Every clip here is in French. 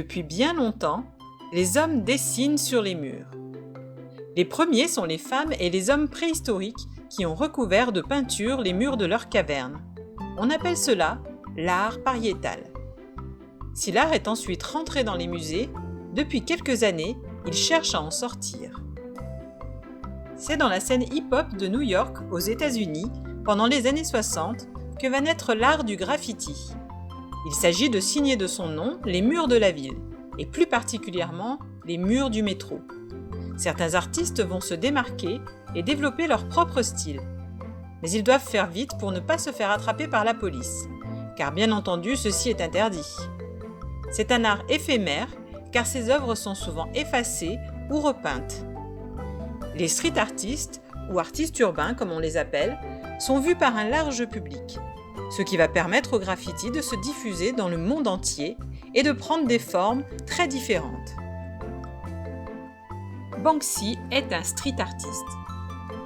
Depuis bien longtemps, les hommes dessinent sur les murs. Les premiers sont les femmes et les hommes préhistoriques qui ont recouvert de peinture les murs de leurs cavernes. On appelle cela l'art pariétal. Si l'art est ensuite rentré dans les musées, depuis quelques années, il cherche à en sortir. C'est dans la scène hip-hop de New York, aux États-Unis, pendant les années 60, que va naître l'art du graffiti. Il s'agit de signer de son nom les murs de la ville, et plus particulièrement les murs du métro. Certains artistes vont se démarquer et développer leur propre style. Mais ils doivent faire vite pour ne pas se faire attraper par la police, car bien entendu ceci est interdit. C'est un art éphémère, car ces œuvres sont souvent effacées ou repeintes. Les street artistes, ou artistes urbains comme on les appelle, sont vus par un large public, ce qui va permettre au graffiti de se diffuser dans le monde entier et de prendre des formes très différentes. Banksy est un street artiste,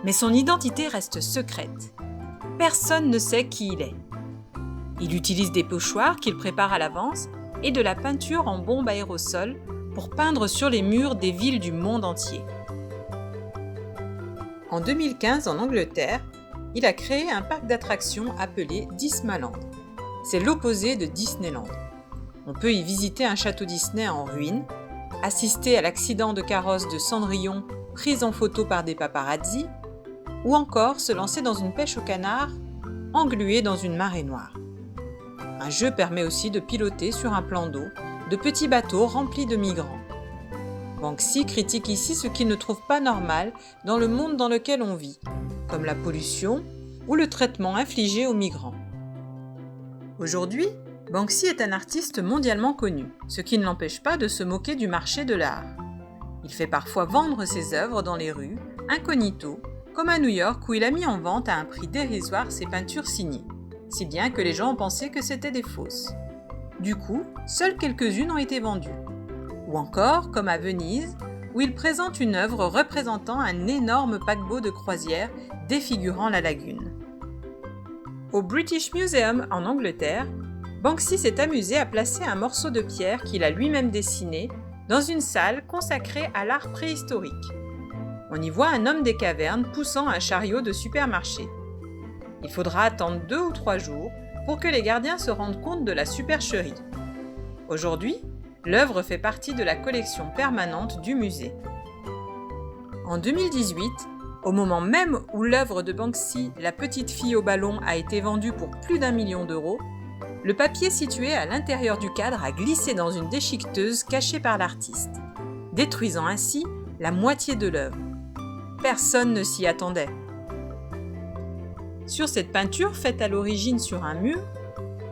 mais son identité reste secrète. Personne ne sait qui il est. Il utilise des pochoirs qu'il prépare à l'avance et de la peinture en bombe aérosol pour peindre sur les murs des villes du monde entier. En 2015, en Angleterre, il a créé un parc d'attractions appelé Dismaland. C'est l'opposé de Disneyland. On peut y visiter un château Disney en ruine, assister à l'accident de carrosse de Cendrillon prise en photo par des paparazzis, ou encore se lancer dans une pêche au canard englué dans une marée noire. Un jeu permet aussi de piloter sur un plan d'eau de petits bateaux remplis de migrants. Banksy critique ici ce qu'il ne trouve pas normal dans le monde dans lequel on vit, comme la pollution ou le traitement infligé aux migrants. Aujourd'hui, Banksy est un artiste mondialement connu, ce qui ne l'empêche pas de se moquer du marché de l'art. Il fait parfois vendre ses œuvres dans les rues, incognito, comme à New York où il a mis en vente à un prix dérisoire ses peintures signées, si bien que les gens ont pensé que c'était des fausses. Du coup, seules quelques-unes ont été vendues. Ou encore, comme à Venise, où il présente une œuvre représentant un énorme paquebot de croisière défigurant la lagune. Au British Museum en Angleterre, Banksy s'est amusé à placer un morceau de pierre qu'il a lui-même dessiné dans une salle consacrée à l'art préhistorique. On y voit un homme des cavernes poussant un chariot de supermarché. Il faudra attendre 2 ou 3 jours pour que les gardiens se rendent compte de la supercherie. Aujourd'hui, l'œuvre fait partie de la collection permanente du musée. En 2018, au moment même où l'œuvre de Banksy, La petite fille au ballon, a été vendue pour plus d'1 million d'euros, le papier situé à l'intérieur du cadre a glissé dans une déchiqueteuse cachée par l'artiste, détruisant ainsi la moitié de l'œuvre. Personne ne s'y attendait. Sur cette peinture faite à l'origine sur un mur,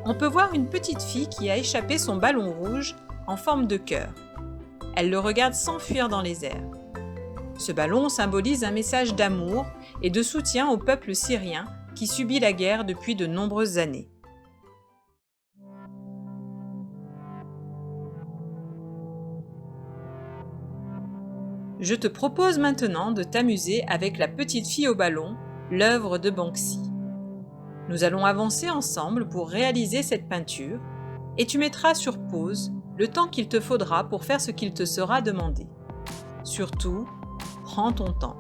on peut voir une petite fille qui a échappé son ballon rouge en forme de cœur. Elle le regarde s'enfuir dans les airs. Ce ballon symbolise un message d'amour et de soutien au peuple syrien qui subit la guerre depuis de nombreuses années. Je te propose maintenant de t'amuser avec La petite fille au ballon, l'œuvre de Banksy. Nous allons avancer ensemble pour réaliser cette peinture et tu mettras sur pause le temps qu'il te faudra pour faire ce qu'il te sera demandé. Surtout, prends ton temps.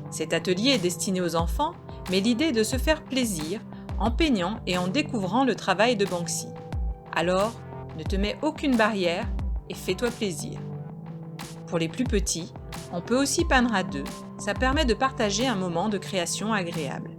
Cet atelier est destiné aux enfants, mais l'idée est de se faire plaisir en peignant et en découvrant le travail de Banksy. Alors, ne te mets aucune barrière et fais-toi plaisir. Pour les plus petits, on peut aussi peindre à 2, ça permet de partager un moment de création agréable.